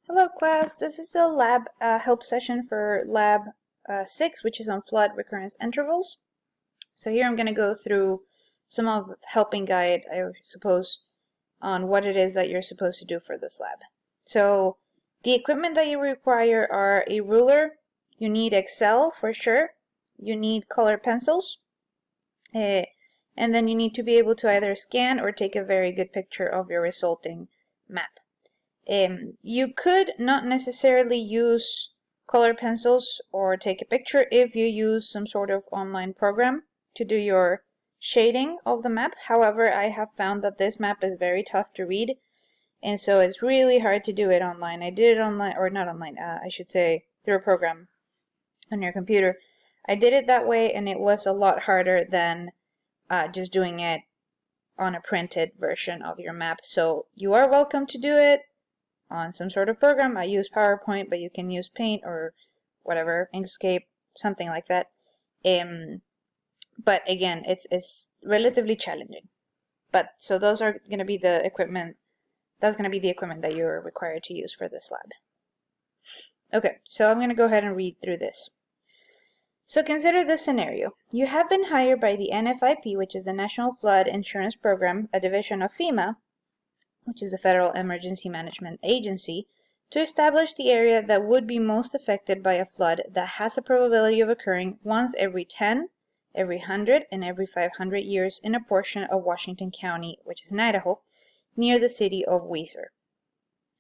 Hello class, this is the lab help session for lab 6, which is on flood recurrence intervals. So here I'm going to go through some of the helping guide, I suppose, on what it is that you're supposed to do for this lab. So the equipment that you require are a ruler, you need Excel for sure, you need colored pencils, and then you need to be able to either scan or take a very good picture of your resulting map. You could not necessarily use color pencils or take a picture if you use some sort of online program to do your shading of the map. However, I have found that this map is very tough to read, and so it's really hard to do it online. I did it online, or not online, I should say through a program on your computer. I did it that way, and it was a lot harder than just doing it on a printed version of your map. So you are welcome to do it on some sort of program. I use PowerPoint, but you can use Paint or whatever, Inkscape, something like that. But again, it's relatively challenging. But so those are going to be the equipment. That's going to be the equipment that you're required to use for this lab. Okay, so I'm going to go ahead and read through this. So consider this scenario. You have been hired by the NFIP, which is the National Flood Insurance Program, a division of FEMA, which is the Federal Emergency Management Agency, to establish the area that would be most affected by a flood that has a probability of occurring once every 10, every 100, and every 500 years in a portion of Washington County, which is in Idaho, near the city of Weiser.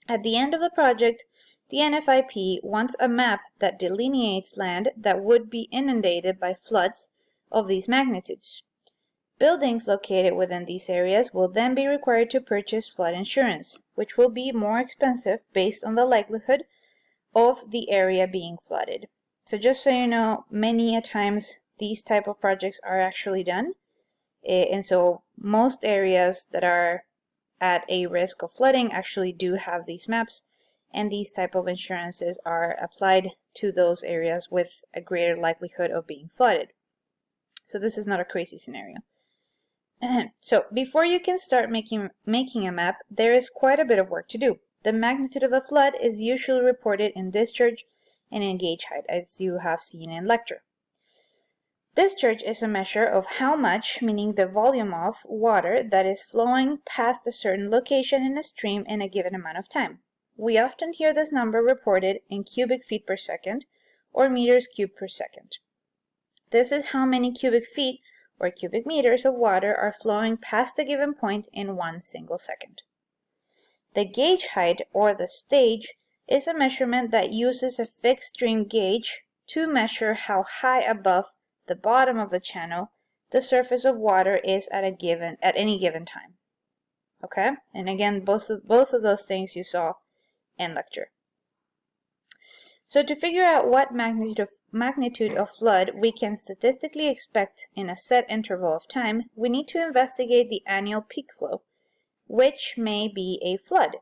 At the end of the project, the NFIP wants a map that delineates land that would be inundated by floods of these magnitudes. Buildings located within these areas will then be required to purchase flood insurance, which will be more expensive based on the likelihood of the area being flooded. So just so you know, many a times these type of projects are actually done. And so most areas that are at a risk of flooding actually do have these maps, and these type of insurances are applied to those areas with a greater likelihood of being flooded. So this is not a crazy scenario. So before you can start making a map, there is quite a bit of work to do. The magnitude of a flood is usually reported in discharge and in gauge height, as you have seen in lecture. Discharge is a measure of how much, meaning the volume of, water that is flowing past a certain location in a stream in a given amount of time. We often hear this number reported in cubic feet per second or meters cubed per second. This is how many cubic feet or cubic meters of water are flowing past a given point in 1 single second. The gauge height, or the stage, is a measurement that uses a fixed stream gauge to measure how high above the bottom of the channel the surface of water is at any given time. Okay? And again, both of those things you saw in lecture. So to figure out what magnitude of flood we can statistically expect in a set interval of time, we need to investigate the annual peak flow, which may be a flood.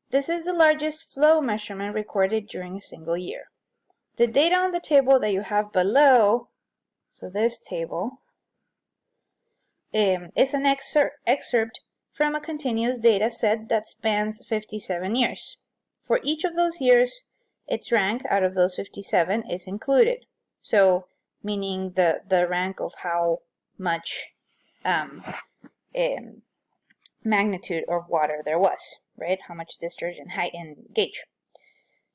This is the largest flow measurement recorded during a single year. The data on the table that you have below, so this table, is an excerpt from a continuous data set that spans 57 years. For each of those years, its rank out of those 57 is included. So, meaning the rank of how much magnitude of water there was, right? How much discharge and height and gauge.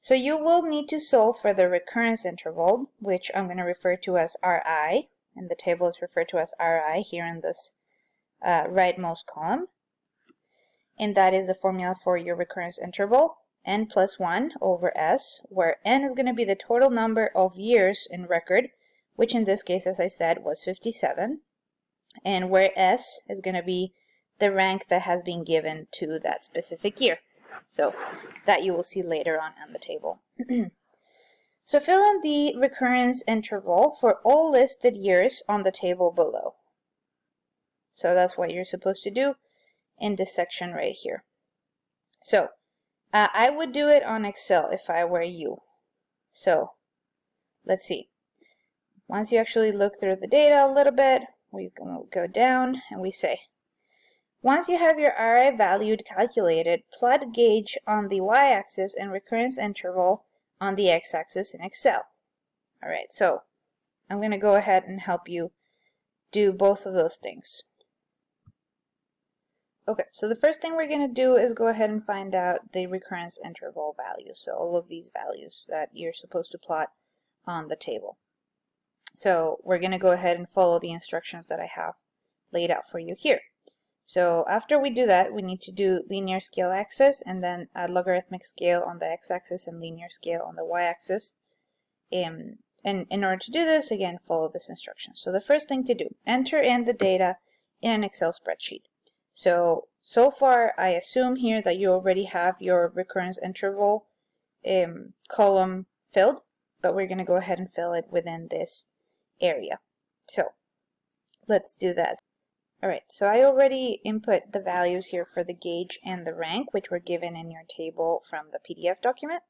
So you will need to solve for the recurrence interval, which I'm going to refer to as Ri, and the table is referred to as Ri here in this rightmost column. And that is the formula for your recurrence interval, n plus 1 over s, where n is going to be the total number of years in record, which in this case, as I said, was 57, and where s is going to be the rank that has been given to that specific year. So that you will see later on the table. So fill in the recurrence interval for all listed years on the table below. So that's what you're supposed to do in this section right here. So I would do it on Excel if I were you. So let's see. Once you actually look through the data a little bit, we can go down and we say, Once you have your RI value calculated, plot gauge on the y-axis and recurrence interval on the x-axis in Excel. Alright, so I'm going to go ahead and help you do both of those things. Okay, so the first thing we're going to do is go ahead and find out the recurrence interval values, so all of these values that you're supposed to plot on the table. So we're going to go ahead and follow the instructions that I have laid out for you here. So after we do that, we need to do linear scale axis and then add logarithmic scale on the x-axis and linear scale on the y-axis. And in order to do this, again, follow this instruction. So the first thing to do, enter in the data in an Excel spreadsheet. So far, I assume here that you already have your recurrence interval column filled, but we're going to go ahead and fill it within this area. So let's do that. Alright, so I already input the values here for the gauge and the rank, which were given in your table from the PDF document.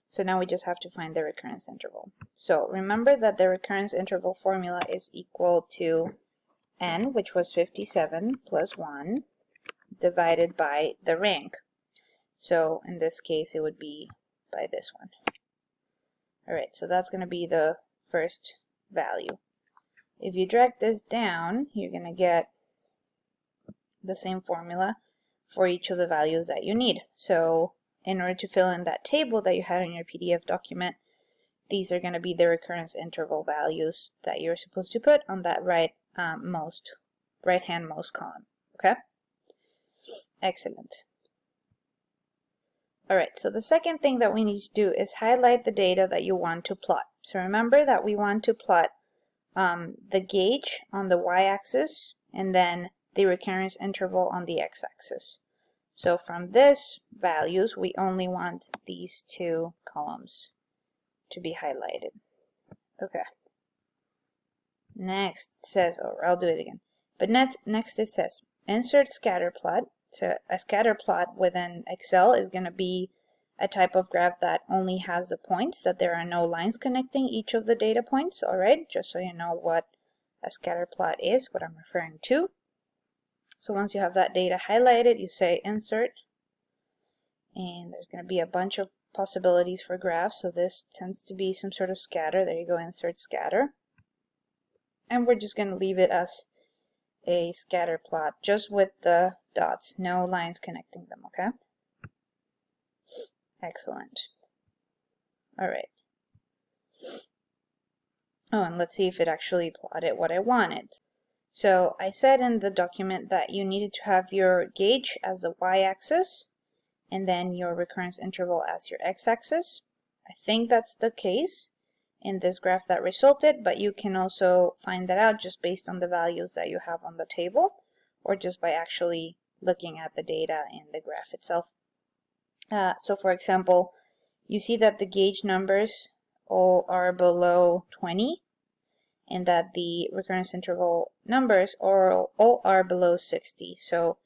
So now we just have to find the recurrence interval. So remember that the recurrence interval formula is equal to n, which was 57 plus 1, divided by the rank. So in this case, it would be by this one. Alright, so that's going to be the first value. If you drag this down, you're going to get the same formula for each of the values that you need. So in order to fill in that table that you had in your PDF document, these are going to be the recurrence interval values that you're supposed to put on that right-handmost column. Okay? Excellent. Alright, so the second thing that we need to do is highlight the data that you want to plot. So remember that we want to plot the gauge on the y-axis and then the recurrence interval on the x-axis. So from this values, we only want these two columns to be highlighted. Okay. Next it says, or I'll do it again. But next it says, insert scatter plot. So a scatter plot within Excel is going to be a type of graph that only has the points, that there are no lines connecting each of the data points. Alright, just so you know what a scatter plot is, what I'm referring to. So once you have that data highlighted, you say insert, and there's going to be a bunch of possibilities for graphs. So this tends to be some sort of scatter. There you go, insert scatter. And we're just going to leave it as a scatter plot, just with the dots, no lines connecting them, okay? Excellent. Alright. Oh, and let's see if it actually plotted what I wanted. So I said in the document that you needed to have your gauge as the y-axis and then your recurrence interval as your x-axis. I think that's the case in this graph that resulted, but you can also find that out just based on the values that you have on the table or just by actually looking at the data in the graph itself. So for example, you see that the gauge numbers all are below 20 and that the recurrence interval numbers all are below 60. So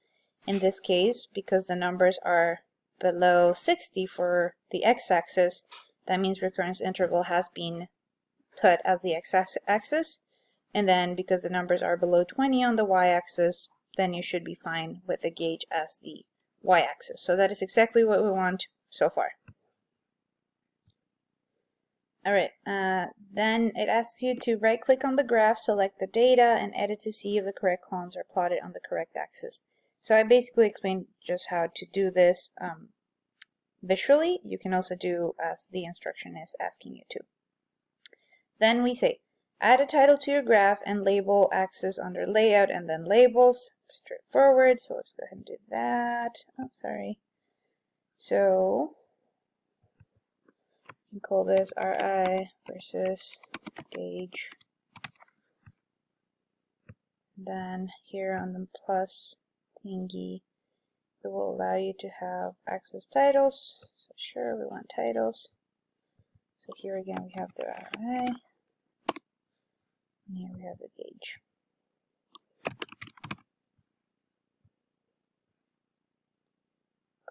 in this case, because the numbers are below 60 for the x-axis, that means recurrence interval has been put as the x-axis. And then because the numbers are below 20 on the y-axis, then you should be fine with the gauge as the y-axis. So that is exactly what we want so far. Alright, then it asks you to right-click on the graph, select the data, and edit to see if the correct columns are plotted on the correct axis. So I basically explained just how to do this visually. You can also do as the instruction is asking you to. Then we say, add a title to your graph and label axis under layout and then labels. Straightforward, so let's go ahead and do that. Oh, sorry. So you can call this RI versus gauge. Then here on the plus thingy, it will allow you to have axis titles. So sure, we want titles. So here again we have the RI, and here we have the gauge.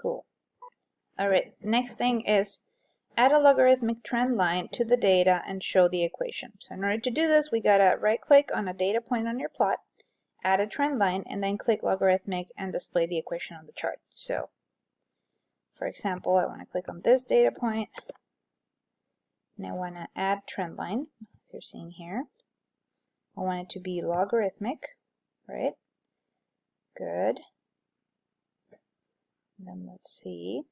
Cool. Alright, next thing is add a logarithmic trend line to the data and show the equation. So in order to do this, we gotta right click on a data point on your plot, add a trend line, and then click logarithmic and display the equation on the chart. So, for example, I want to click on this data point, and I want to add trend line, as you're seeing here. I want it to be logarithmic, right? Good. And then let's see.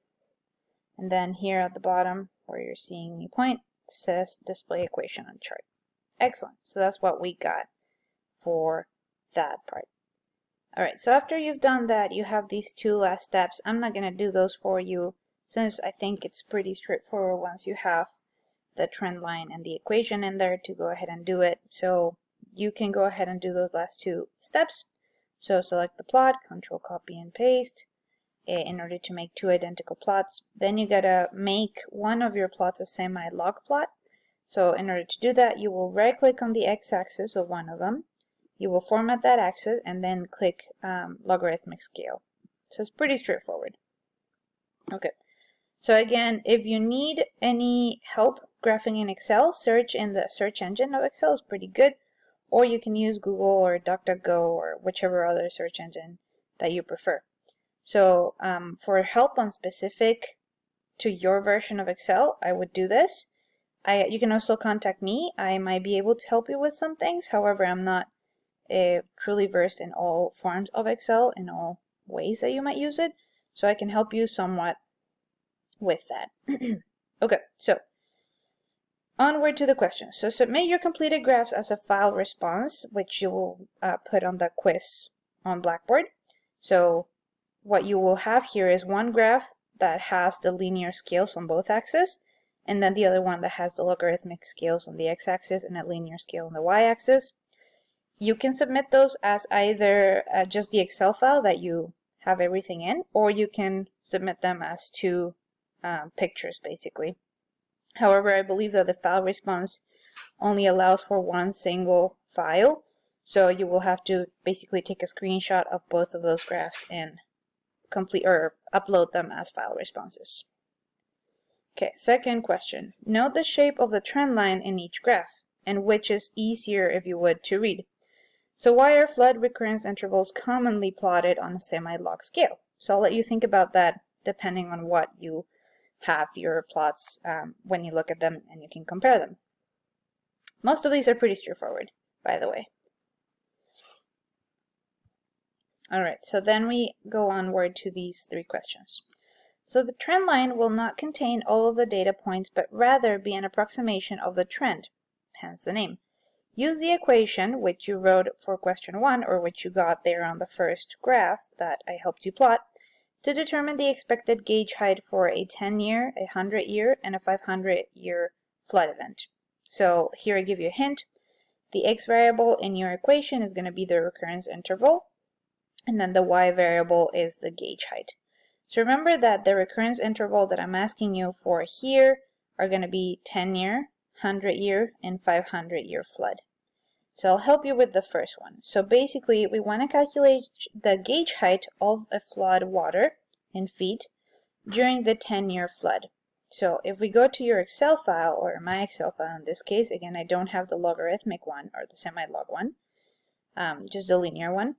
And then here at the bottom, where you're seeing me point, it says display equation on chart. Excellent. So that's what we got for that part. Alright, so after you've done that, you have these two last steps. I'm not going to do those for you, since I think it's pretty straightforward once you have the trend line and the equation in there to go ahead and do it. So you can go ahead and do those last two steps. So select the plot, control copy and paste in order to make two identical plots. Then you gotta make one of your plots a semi-log plot. So in order to do that, you will right click on the x-axis of one of them. You will format that axis and then click logarithmic scale. So it's pretty straightforward. Okay. So again, if you need any help graphing in Excel, search in the search engine of Excel is pretty good. Or you can use Google or DuckDuckGo or whichever other search engine that you prefer. So for help on specific to your version of Excel, I would do this. You can also contact me. I might be able to help you with some things. However, I'm not truly versed in all forms of Excel, in all ways that you might use it. So I can help you somewhat with that. Okay, so onward to the questions. So submit your completed graphs as a file response, which you will put on the quiz on Blackboard. So what you will have here is one graph that has the linear scales on both axes, and then the other one that has the logarithmic scales on the x-axis and a linear scale on the y-axis. You can submit those as either just the Excel file that you have everything in, or you can submit them as two pictures, basically. However, I believe that the file response only allows for one single file, so you will have to basically take a screenshot of both of those graphs and complete or upload them as file responses. Okay, second question. Note the shape of the trend line in each graph, and which is easier, if you would, to read. So why are flood recurrence intervals commonly plotted on a semi-log scale? So I'll let you think about that depending on what you have your plots when you look at them and you can compare them. Most of these are pretty straightforward, by the way. Alright, so then we go onward to these three questions. So the trend line will not contain all of the data points, but rather be an approximation of the trend, hence the name. Use the equation which you wrote for question 1, or which you got there on the first graph that I helped you plot, to determine the expected gauge height for a 10-year, a 100-year, and a 500-year flood event. So here I give you a hint. The x variable in your equation is going to be the recurrence interval, and then the y variable is the gauge height. So remember that the recurrence interval that I'm asking you for here are going to be 10-year, 100-year, and 500-year flood. So I'll help you with the first one. So basically, we want to calculate the gauge height of a flood water in feet during the 10-year flood. So if we go to your Excel file, or my Excel file in this case, again, I don't have the logarithmic one or the semi-log one, just the linear one.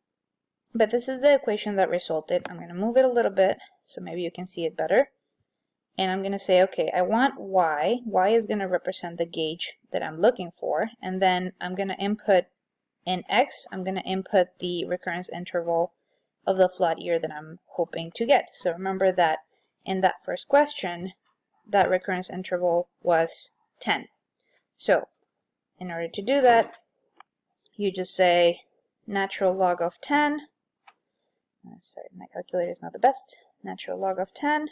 But this is the equation that resulted. I'm going to move it a little bit so maybe you can see it better. And I'm going to say, okay, I want y. Y is going to represent the gauge that I'm looking for. And then I'm going to input in x, I'm going to input the recurrence interval of the flood year that I'm hoping to get. So remember that in that first question, that recurrence interval was 10. So in order to do that, you just say natural log of 10. Sorry, my calculator is not the best. Natural log of 10.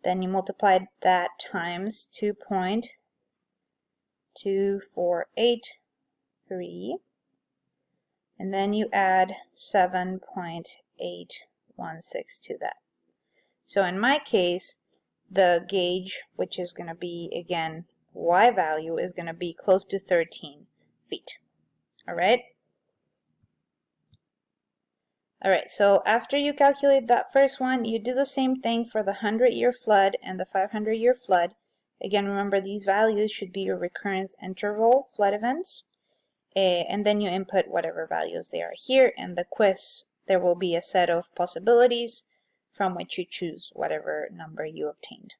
Then you multiply that times 2.2483, and then you add 7.816 to that. So in my case, the gauge, which is going to be, again, y value, is going to be close to 13 feet. Alright? Alright, so after you calculate that first one, you do the same thing for the 100-year flood and the 500-year flood. Again, remember these values should be your recurrence interval flood events. and then you input whatever values they are here. And the quiz, there will be a set of possibilities from which you choose whatever number you obtained.